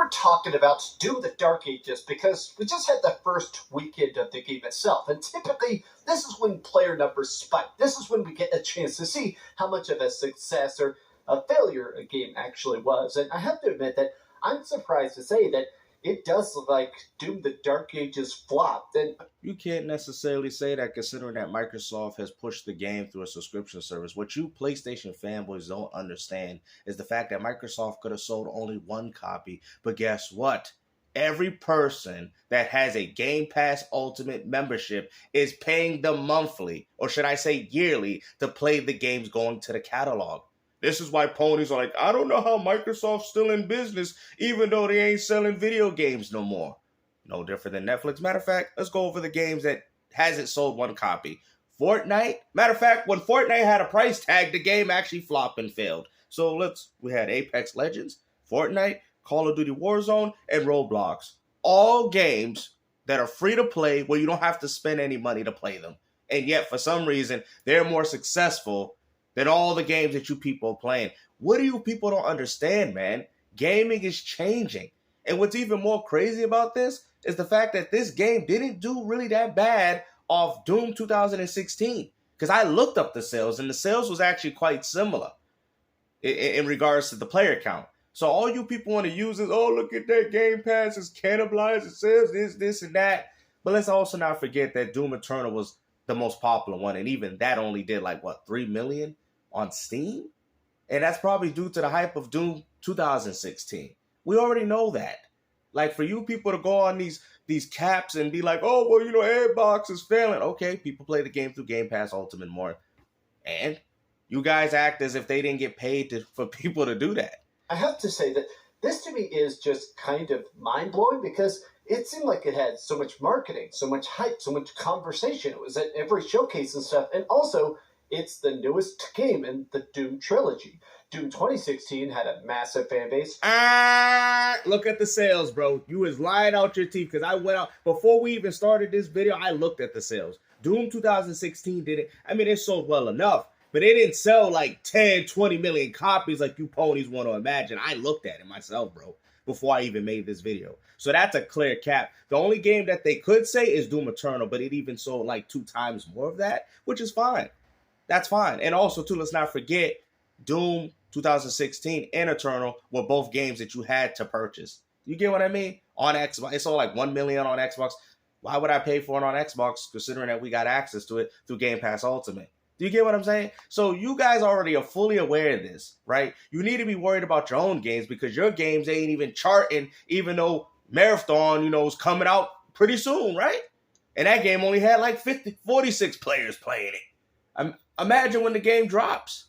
were talking about Doom the Dark Ages because we just had the first weekend of the game itself, and typically this is when player numbers spike. This is when we get a chance to see how much of a success or a failure a game actually was. And I have to admit that I'm surprised to say that it does look like Doom the Dark Ages flopped. And You can't necessarily say that considering that Microsoft has pushed the game through a subscription service. What you PlayStation fanboys don't understand is the fact that Microsoft could have sold only one copy. But guess what? Every person that has a Game Pass Ultimate membership is paying them monthly, or should I say yearly, to play the games going to the catalog. This is why ponies are like, I don't know how Microsoft's still in business, even though they ain't selling video games no more. No different than Netflix. Matter of fact, let's go over the games that hasn't sold one copy. Fortnite. Matter of fact, when Fortnite had a price tag, the game actually flopped and failed. So we had Apex Legends, Fortnite, Call of Duty Warzone, and Roblox. All games that are free to play where you don't have to spend any money to play them. And yet, for some reason, they're more successful than all the games that you people are playing. What do you people don't understand, man? Gaming is changing. And what's even more crazy about this is the fact that this game didn't do really that bad off Doom 2016. Because I looked up the sales, and the sales was actually quite similar in regards to the player count. So all you people want to use is, oh, look at that Game Pass, it's cannibalized, it says this, and that. But let's also not forget that Doom Eternal was the most popular one, and even that only did 3 million on Steam? And that's probably due to the hype of Doom 2016. We already know that. Like, for you people to go on these caps and be like, oh, well, Xbox is failing. Okay, people play the game through Game Pass Ultimate more. And you guys act as if they didn't get paid for people to do that. I have to say that this to me is just kind of mind-blowing because it seemed like it had so much marketing, so much hype, so much conversation. It was at every showcase and stuff. And also, it's the newest game in the Doom trilogy. Doom 2016 had a massive fan base. Look at the sales, bro. You was lying out your teeth because I went out. Before we even started this video, I looked at the sales. Doom 2016 didn't. I mean, it sold well enough, but it didn't sell 10, 20 million copies like you ponies want to imagine. I looked at it myself, bro, before I even made this video. So that's a clear cap. The only game that they could say is Doom Eternal, but it even sold 2 times more of that, which is fine. That's fine. And also, too, let's not forget, Doom 2016 and Eternal were both games that you had to purchase. You get what I mean? On Xbox, it sold 1 million on Xbox. Why would I pay for it on Xbox, considering that we got access to it through Game Pass Ultimate? Do you get what I'm saying? So you guys already are fully aware of this, right? You need to be worried about your own games because your games ain't even charting, even though Marathon, is coming out pretty soon, right? And that game only had 46 players playing it. Imagine when the game drops.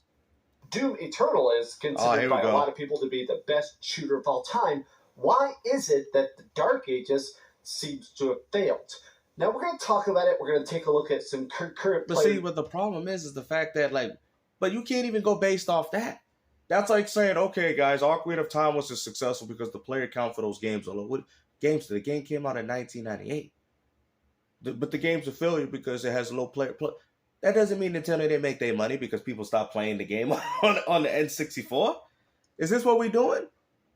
Doom Eternal is considered by a lot of people to be the best shooter of all time. Why is it that the Dark Ages seems to have failed? Now, we're going to talk about it. We're going to take a look at some current But see, what the problem is the fact that, but you can't even go based off that. That's like saying, okay, guys, Ocarina of Time was successful because the player count for those games are low. The game came out in 1998. But the game's a failure because it has low player. That doesn't mean Nintendo didn't make their money because people stopped playing the game on the N64. Is this what we're doing?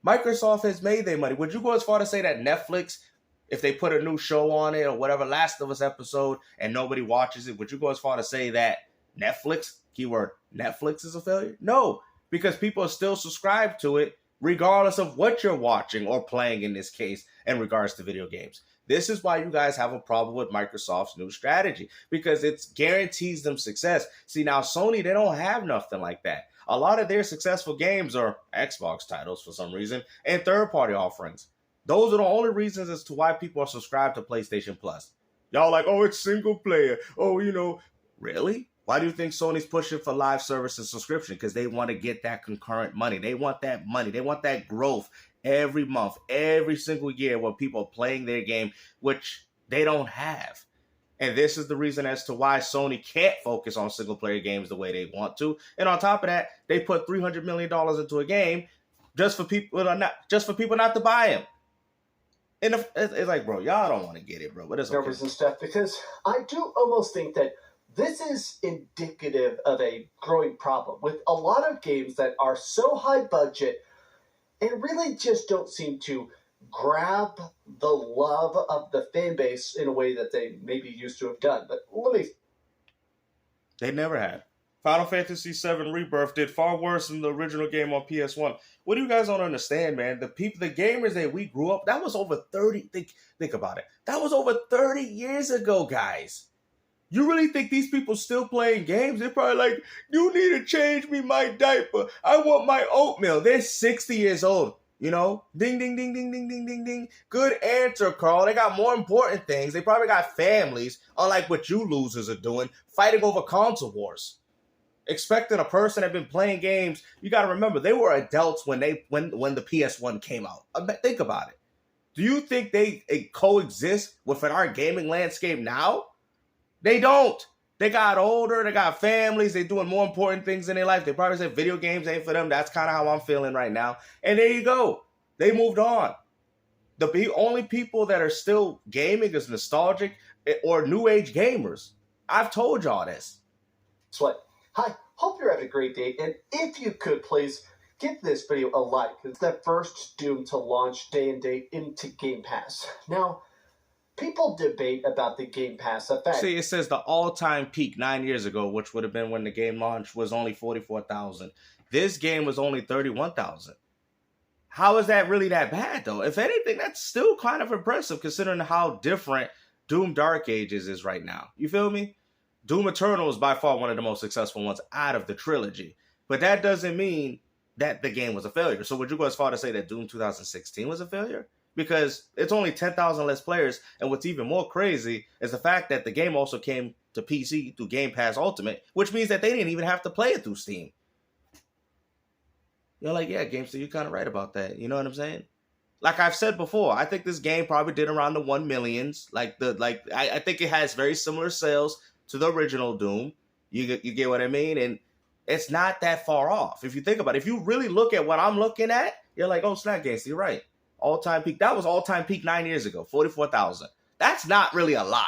Microsoft has made their money. Would you go as far to say that Netflix, if they put a new show on it or whatever, Last of Us episode, and nobody watches it, would you go as far to say that Netflix, keyword Netflix, is a failure? No, because people are still subscribed to it regardless of what you're watching or playing in this case in regards to video games. This is why you guys have a problem with Microsoft's new strategy, because it guarantees them success. See, now Sony, they don't have nothing like that. A lot of their successful games are Xbox titles for some reason and third-party offerings. Those are the only reasons as to why people are subscribed to PlayStation Plus. Y'all like, oh, it's single player. Oh, really? Why do you think Sony's pushing for live service and subscription? Because they want to get that concurrent money. They want that money. They want that growth every month, every single year where people are playing their game, which they don't have. And this is the reason as to why Sony can't focus on single-player games the way they want to. And on top of that, they put $300 million into a game just for people not to buy them. And it's like, bro, y'all don't want to get it, bro. But it's okay. Numbers and stuff, because I do almost think that this is indicative of a growing problem with a lot of games that are so high budget and really just don't seem to grab the love of the fan base in a way that they maybe used to have done. But let me. They never had. Final Fantasy VII Rebirth did far worse than the original game on PS1. What do you guys don't understand, man? The gamers that we grew up, that was over 30. Think about it. That was over 30 years ago, guys. You really think these people still playing games? They're probably like, you need to change me my diaper. I want my oatmeal. They're 60 years old. You know? Ding, ding, ding, ding, ding, ding, ding, ding. Good answer, Carl. They got more important things. They probably got families, unlike what you losers are doing, fighting over console wars. Expecting a person that had been playing games, you got to remember, they were adults when the PS1 came out. Think about it. Do you think they coexist within our gaming landscape now? They don't. They got older. They got families. They're doing more important things in their life. They probably said video games ain't for them. That's kind of how I'm feeling right now. And there you go. They moved on. The only people that are still gaming is nostalgic or new age gamers. I've told y'all this. That's what. Hi, hope you're having a great day. And if you could, please give this video a like. It's the first Doom to launch day and date into Game Pass. Now, people debate about the Game Pass effect. See, it says the all-time peak 9 years ago, which would have been when the game launched, was only 44,000. This game was only 31,000. How is that really that bad, though? If anything, that's still kind of impressive considering how different Doom Dark Ages is right now. You feel me? Doom Eternal is by far one of the most successful ones out of the trilogy. But that doesn't mean that the game was a failure. So would you go as far to say that Doom 2016 was a failure? Because it's only 10,000 less players, and what's even more crazy is the fact that the game also came to PC through Game Pass Ultimate, which means that they didn't even have to play it through Steam. You're like, yeah, GameStar, you're kind of right about that. You know what I'm saying? Like I've said before, I think this game probably did around the 1 millions. I think it has very similar sales to the original Doom. You get what I mean? And it's not that far off. If you think about it, if you really look at what I'm looking at, you're like, oh, snap, GameStar, you're right. All-time peak. That was all-time peak 9 years ago, 44,000. That's not really a lot.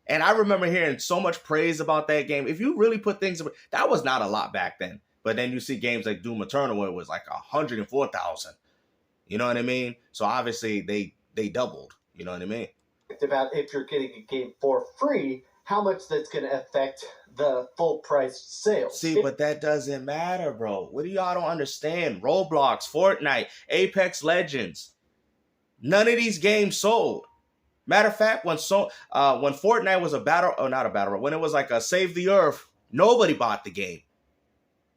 And I remember hearing so much praise about that game. If you really put things, that was not a lot back then. But then you see games like Doom Eternal where it was like 104,000. You know what I mean? So obviously they doubled. You know what I mean? About if you're getting a game for free, how much that's going to affect the full price sales. See, but that doesn't matter, bro. What do y'all don't understand? Roblox, Fortnite, Apex Legends. None of these games sold. Matter of fact, when Fortnite was when it was like a Save the Earth, nobody bought the game.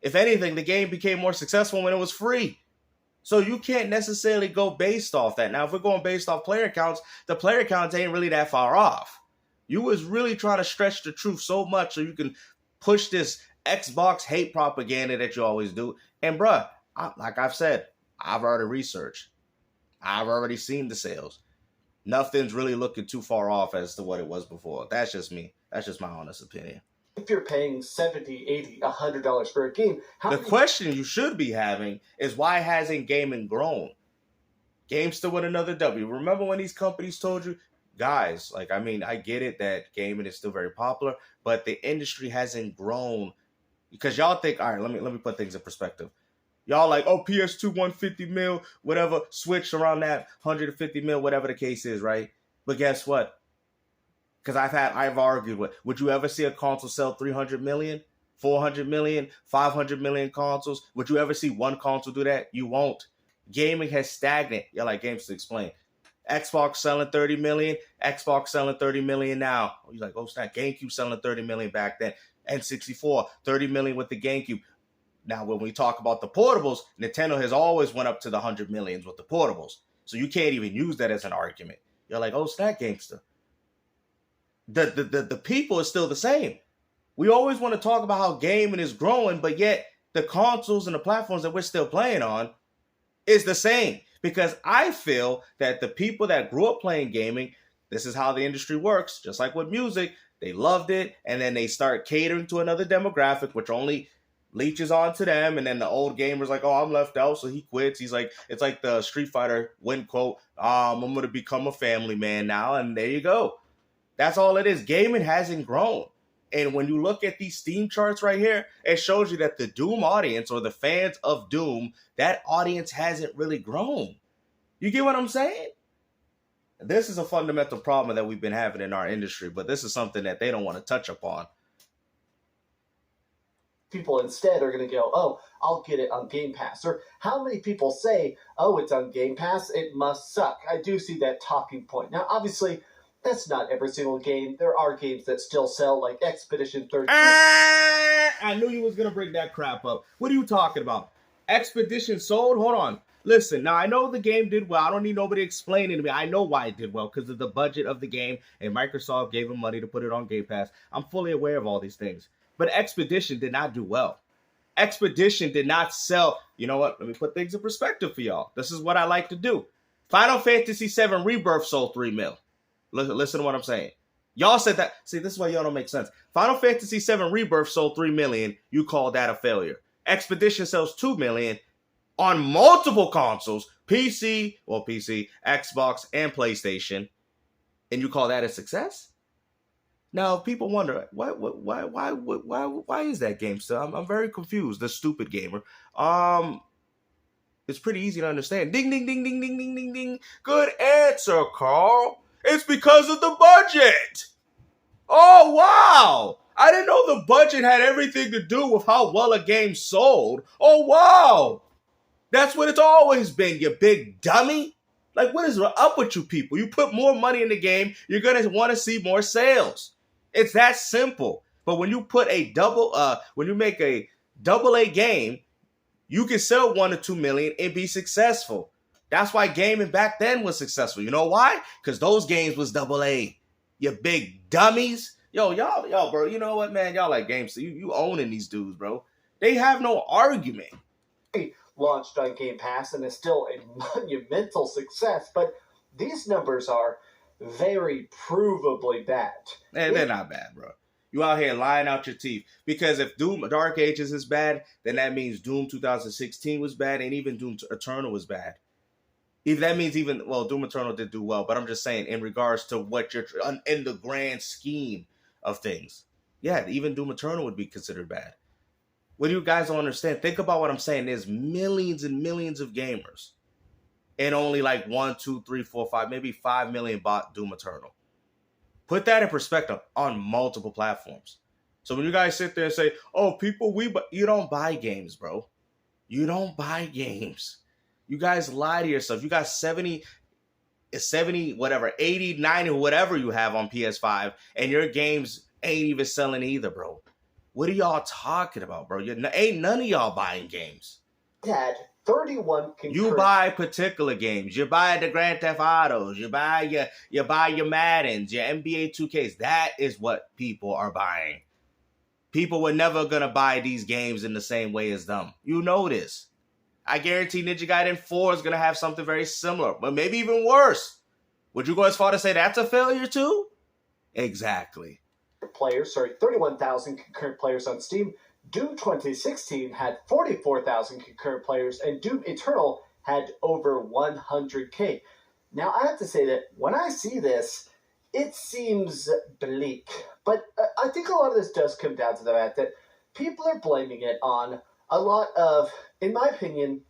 If anything, the game became more successful when it was free. So you can't necessarily go based off that. Now, if we're going based off player counts, the player counts ain't really that far off. You was really trying to stretch the truth so much so you can push this Xbox hate propaganda that you always do. And bruh, like I've said, I've already researched. I've already seen the sales. Nothing's really looking too far off as to what it was before. That's just me. That's just my honest opinion. If you're paying $70, $80, $100 for a game, the question you should be having is why hasn't gaming grown? GameStar with another W. Remember when these companies told you, guys, I get it that gaming is still very popular, but the industry hasn't grown because y'all think, all right, let me put things in perspective. Y'all like, oh, PS2 150 mil, whatever, Switch around that 150 mil, whatever the case is, right? But guess what? Because I've argued with, would you ever see a console sell 300 million, 400 million, 500 million consoles? Would you ever see one console do that? You won't. Gaming has stagnant. Y'all like games to explain. Xbox selling 30 million, Xbox selling 30 million now. You're like, oh, it's not GameCube selling 30 million back then. N64, 30 million with the GameCube. Now, when we talk about the portables, Nintendo has always went up to the 100 millions with the portables. So you can't even use that as an argument. You're like, oh, it's not GameStar. The people is still the same. We always want to talk about how gaming is growing, but yet the consoles and the platforms that we're still playing on is the same. Because I feel that the people that grew up playing gaming, this is how the industry works, just like with music, they loved it, and then they start catering to another demographic, which only leeches onto them, and then the old gamer's like, oh, I'm left out, so he quits. He's like, it's like the Street Fighter win quote, I'm going to become a family man now, and there you go. That's all it is. Gaming hasn't grown. And when you look at these Steam charts right here, it shows you that the Doom audience or the fans of Doom, that audience hasn't really grown. You get what I'm saying? This is a fundamental problem that we've been having in our industry, but this is something that they don't want to touch upon. People instead are going to go, oh, I'll get it on Game Pass. Or how many people say, oh, it's on Game Pass, it must suck. I do see that talking point. Now, obviously, that's not every single game. There are games that still sell, like Expedition 33. I knew you was going to bring that crap up. What are you talking about? Expedition sold? Hold on. Listen, now I know the game did well. I don't need nobody explaining to me. I know why it did well, because of the budget of the game, and Microsoft gave them money to put it on Game Pass. I'm fully aware of all these things. But Expedition did not do well. Expedition did not sell. You know what? Let me put things in perspective for y'all. This is what I like to do. Final Fantasy VII Rebirth sold 3 mil. Listen to what I'm saying. Y'all said that. See, this is why y'all don't make sense. Final Fantasy VII Rebirth sold 3 million. You call that a failure. Expedition sells 2 million on multiple consoles, PC, Xbox, and PlayStation, and you call that a success? Now, people wonder why is that game still? I'm very confused. The stupid gamer. It's pretty easy to understand. Ding, ding, ding, ding, ding, ding, ding, ding. Good answer, Carl. It's because of the budget. Oh, wow. I didn't know the budget had everything to do with how well a game sold. Oh, wow. That's what it's always been, you big dummy. Like, what is up with you people? You put more money in the game, you're going to want to see more sales. It's that simple. But when you put when you make a AA game, you can sell 1 to 2 million and be successful. That's why gaming back then was successful. You know why? Because those games was AA. You big dummies. Yo, bro, you know what, man? Y'all like games. You owning these dudes, bro. They have no argument. Launched on Game Pass and is still a monumental success, but these numbers are very provably bad. Man, they're not bad, bro. You out here lying out your teeth. Because if Doom Dark Ages is bad, then that means Doom 2016 was bad, and even Doom Eternal was bad. If that means Doom Eternal did do well, but I'm just saying in regards to what you're in the grand scheme of things. Yeah, even Doom Eternal would be considered bad. What you guys don't understand, think about what I'm saying. There's millions and millions of gamers. And only like 1, 2, 3, 4, 5, maybe 5 million bought Doom Eternal. Put that in perspective on multiple platforms. So when you guys sit there and say, oh, you don't buy games, bro. You don't buy games. You guys lie to yourself. You got 70, whatever, 80, 90, whatever you have on PS5, and your games ain't even selling either, bro. What are y'all talking about, bro? Ain't none of y'all buying games. Dad, 31 concurrent. You buy particular games. You buy the Grand Theft Autos. You buy your Maddens, your NBA 2Ks. That is what people are buying. People were never going to buy these games in the same way as them. You know this. I guarantee Ninja Gaiden 4 is going to have something very similar, but maybe even worse. Would you go as far to say that's a failure too? Exactly. 31,000 concurrent players on Steam. Doom 2016 had 44,000 concurrent players, and Doom Eternal had over 100K. Now, I have to say that when I see this, it seems bleak. But I think a lot of this does come down to the fact that people are blaming it on a lot of, in my opinion,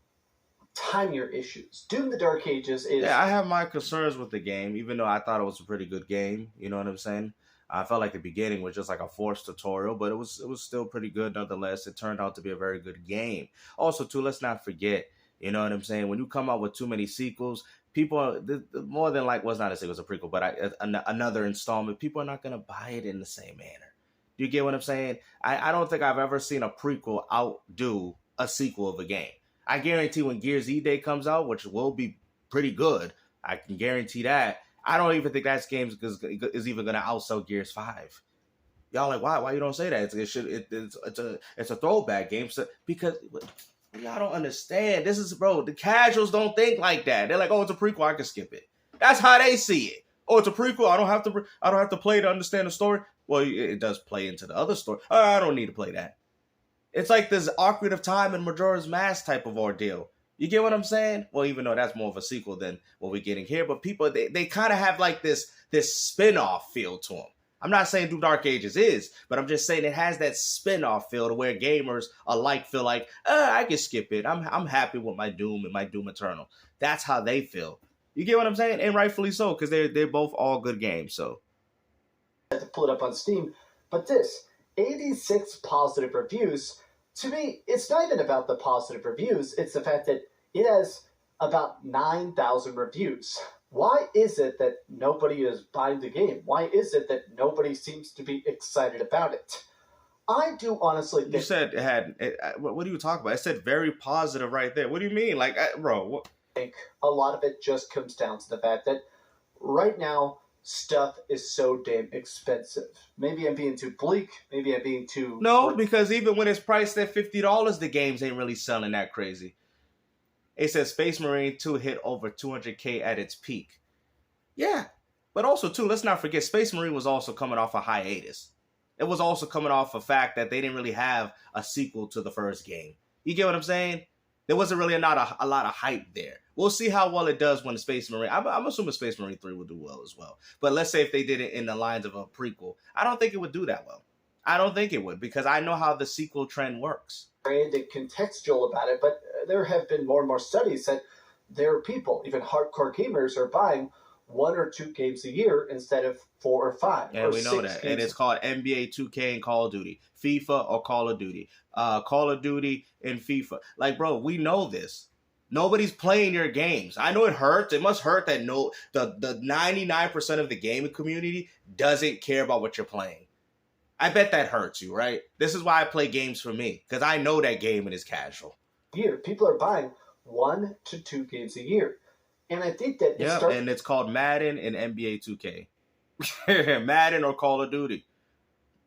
tinier issues. Doom the Dark Ages is... Yeah, I have my concerns with the game, even though I thought it was a pretty good game. You know what I'm saying? I felt like the beginning was just like a forced tutorial, but it was still pretty good nonetheless. It turned out to be a very good game. Also, too, let's not forget, you know what I'm saying? When you come out with too many sequels, people, more than like, was not a sequel, it's a prequel, but another installment, people are not going to buy it in the same manner. Do you get what I'm saying? I don't think I've ever seen a prequel outdo a sequel of a game. I guarantee when Gears E-Day comes out, which will be pretty good, I can guarantee that. I don't even think that game is even going to outsell Gears 5. Y'all like, why you don't say that? It's a throwback game. So, because y'all don't understand. This is, bro, the casuals don't think like that. They're like, oh, it's a prequel, I can skip it. That's how they see it. Oh, it's a prequel, I don't have to play to understand the story. Well, it does play into the other story. I don't need to play that. It's like this Ocarina of Time and Majora's Mask type of ordeal. You get what I'm saying? Well, even though that's more of a sequel than what we're getting here, but people, they kind of have like this spin-off feel to them. I'm not saying Doom Dark Ages is, but I'm just saying it has that spin-off feel to where gamers alike feel like, I can skip it. I'm happy with my Doom and my Doom Eternal. That's how they feel. You get what I'm saying? And rightfully so, because they're both all good games. So I had to pull it up on Steam, but this 86 positive reviews. To me, it's not even about the positive reviews. It's the fact that it has about 9,000 reviews. Why is it that nobody is buying the game? Why is it that nobody seems to be excited about it? I do honestly think... You said it had... what are you talking about? It said very positive right there. What do you mean? Like, bro... What? I think a lot of it just comes down to the fact that right now, stuff is so damn expensive. Maybe I'm being too bleak. Maybe I'm being too... No, because even when it's priced at $50, the games ain't really selling that crazy. It says Space Marine 2 hit over 200K at its peak. Yeah. But also, too, let's not forget, Space Marine was also coming off a hiatus. It was also coming off the fact that they didn't really have a sequel to the first game. You get what I'm saying? There wasn't really a lot of hype there. We'll see how well it does when the Space Marine... I'm assuming Space Marine 3 will do well as well. But let's say if they did it in the lines of a prequel, I don't think it would do that well. I don't think it would, because I know how the sequel trend works. And contextual about it, but there have been more and more studies that there are people, even hardcore gamers, are buying 1 or 2 games a year instead of 4 or 5. And we know that. And it's called NBA 2K and Call of Duty. FIFA or Call of Duty. Call of Duty and FIFA. Like, bro, we know this. Nobody's playing your games. I know it hurts. It must hurt that the 99% of the gaming community doesn't care about what you're playing. I bet that hurts you, right? This is why I play games for me, because I know that gaming is casual. People are buying 1 to 2 games a year. And I think that... and it's called Madden and NBA 2K. Madden or Call of Duty.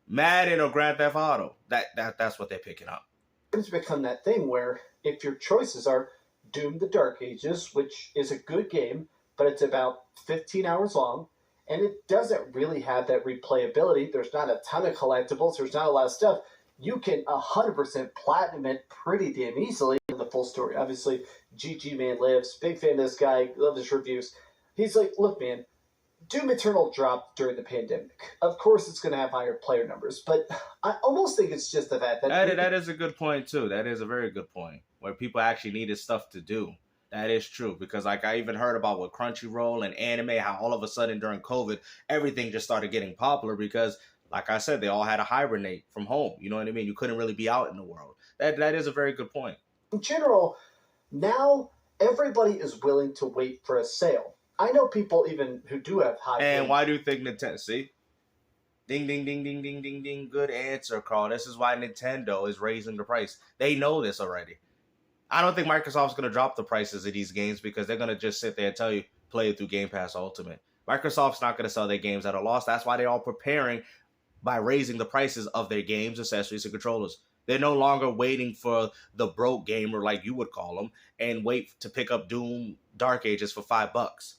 Madden or Grand Theft Auto. That's what they're picking up. It's become that thing where if your choices are Doom the Dark Ages, which is a good game, but it's about 15 hours long, and it doesn't really have that replayability. There's not a ton of collectibles. There's not a lot of stuff. You can 100% platinum it pretty damn easily. The full story. Obviously, GG Man lives. Big fan of this guy. Love his reviews. He's like, look, man, Doom Eternal dropped during the pandemic. Of course, it's going to have higher player numbers, but I almost think it's just the fact that... That is a good point, too. That is a very good point, where people actually needed stuff to do. That is true, because like I even heard about with Crunchyroll and anime, how all of a sudden during COVID, everything just started getting popular because, like I said, they all had to hibernate from home. You know what I mean? You couldn't really be out in the world. That is a very good point. In general, now everybody is willing to wait for a sale. I know people even who do have high... And why do you think Nintendo... See? Ding, ding, ding, ding, ding, ding, ding. Good answer, Carl. This is why Nintendo is raising the price. They know this already. I don't think Microsoft's going to drop the prices of these games because they're going to just sit there and tell you, play it through Game Pass Ultimate. Microsoft's not going to sell their games at a loss. That's why they're all preparing by raising the prices of their games, accessories, and controllers. They're no longer waiting for the broke gamer, like you would call them, and wait to pick up Doom Dark Ages for $5.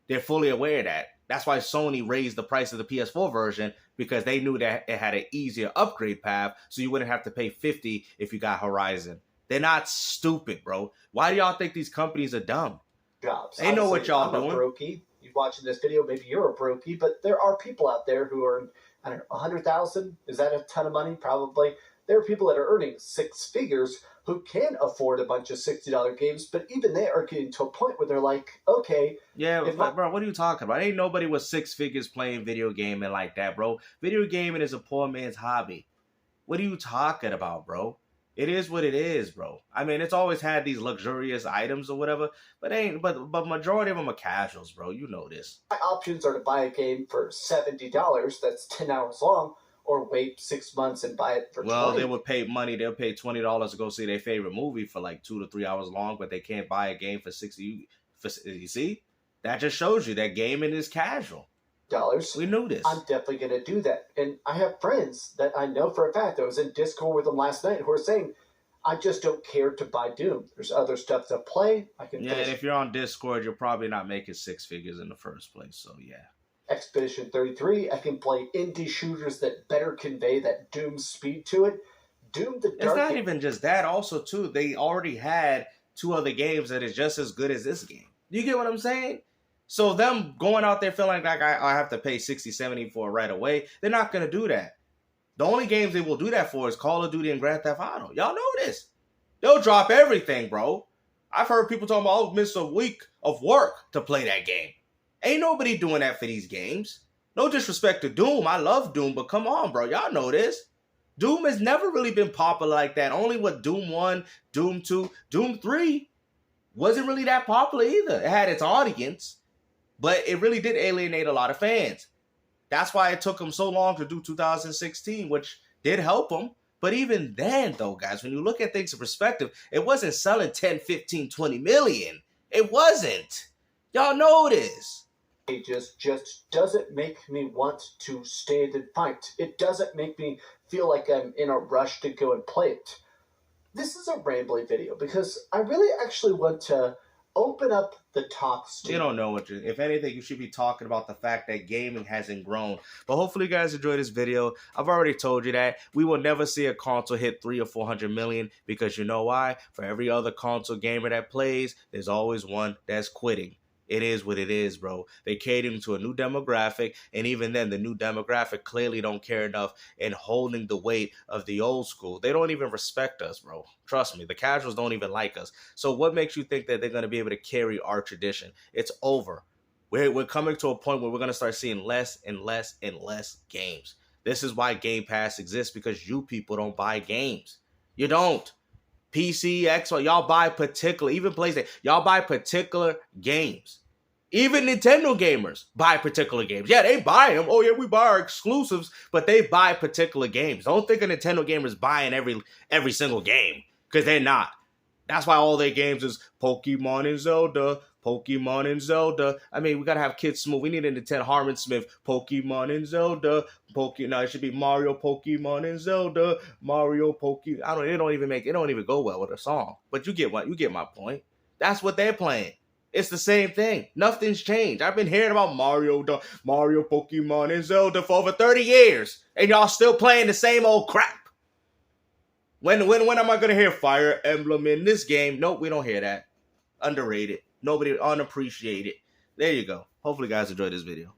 They're fully aware of that. That's why Sony raised the price of the PS4 version, because they knew that it had an easier upgrade path, so you wouldn't have to pay $50 if you got Horizon. They're not stupid, bro. Why do y'all think these companies are dumb? Jobs. They know what y'all I'm doing. A brokey. You're watching this video, maybe you're a brokey, but there are people out there who are, I don't know, 100,000? Is that a ton of money? Probably. There are people that are earning 6 figures who can afford a bunch of $60 games, but even they are getting to a point where they're like, okay. Yeah, bro, what are you talking about? Ain't nobody with 6 figures playing video gaming like that, bro. Video gaming is a poor man's hobby. What are you talking about, bro? It is what it is, bro. I mean, it's always had these luxurious items or whatever, but majority of them are casuals, bro. You know this. My options are to buy a game for $70 that's 10 hours long, or wait 6 months and buy it for $20. Well, they would pay money. They'll pay $20 to go see their favorite movie for like 2 to 3 hours long, but they can't buy a game for $60. You see? That just shows you that gaming is casual. We knew this. I'm definitely going to do that. And I have friends that I know for a fact. I was in Discord with them last night who are saying, I just don't care to buy Doom. There's other stuff to play. And if you're on Discord, you're probably not making 6 figures in the first place. So, yeah. Expedition 33, I can play indie shooters that better convey that Doom speed to it. Doom the Dark... It's not even just that. Also, too, they already had 2 other games that is just as good as this game. You get what I'm saying? So them going out there feeling like I have to pay 60, 70 for it right away, they're not going to do that. The only games they will do that for is Call of Duty and Grand Theft Auto. Y'all know this. They'll drop everything, bro. I've heard people talking about, I'll miss a week of work to play that game. Ain't nobody doing that for these games. No disrespect to Doom. I love Doom, but come on, bro. Y'all know this. Doom has never really been popular like that. Only with Doom 1, Doom 2, Doom 3 wasn't really that popular either. It had its audience, but it really did alienate a lot of fans. That's why it took them so long to do 2016, which did help them. But even then, though, guys, when you look at things in perspective, it wasn't selling 10, 15, 20 million. It wasn't. Y'all know this. It just doesn't make me want to stand and fight. It doesn't make me feel like I'm in a rush to go and play it. This is a rambling video because I really actually want to open up the talks to You don't know what if anything, you should be talking about the fact that gaming hasn't grown. But hopefully you guys enjoyed this video. I've already told you that we will never see a console hit 300 or 400 million because you know why? For every other console gamer that plays, there's always one that's quitting. It is what it is, bro. They catering to a new demographic, and even then, the new demographic clearly don't care enough in holding the weight of the old school. They don't even respect us, bro. Trust me, the casuals don't even like us. So what makes you think that they're going to be able to carry our tradition? It's over. We're coming to a point where we're going to start seeing less and less and less games. This is why Game Pass exists, because you people don't buy games. You don't. PC, Xbox, y'all buy particular, even PlayStation, y'all buy particular games. Even Nintendo gamers buy particular games. Yeah, they buy them. Oh yeah, we buy our exclusives, but they buy particular games. Don't think a Nintendo gamer's buying every single game, because they're not. That's why all their games is Pokemon and Zelda, Pokemon and Zelda. I mean, we gotta have Kids Smooth. We need a Nintendo Harmon Smith, Pokemon and Zelda. No, it should be Mario, Pokemon, and Zelda. Mario, Pokemon. It don't even go well with a song. But you get my point. That's what they're playing. It's the same thing. Nothing's changed. I've been hearing about Mario, Pokemon, and Zelda for over 30 years, and y'all still playing the same old crap. When am I gonna hear Fire Emblem in this game? Nope, we don't hear that. Underrated. Nobody unappreciated. There you go. Hopefully, you guys enjoyed this video.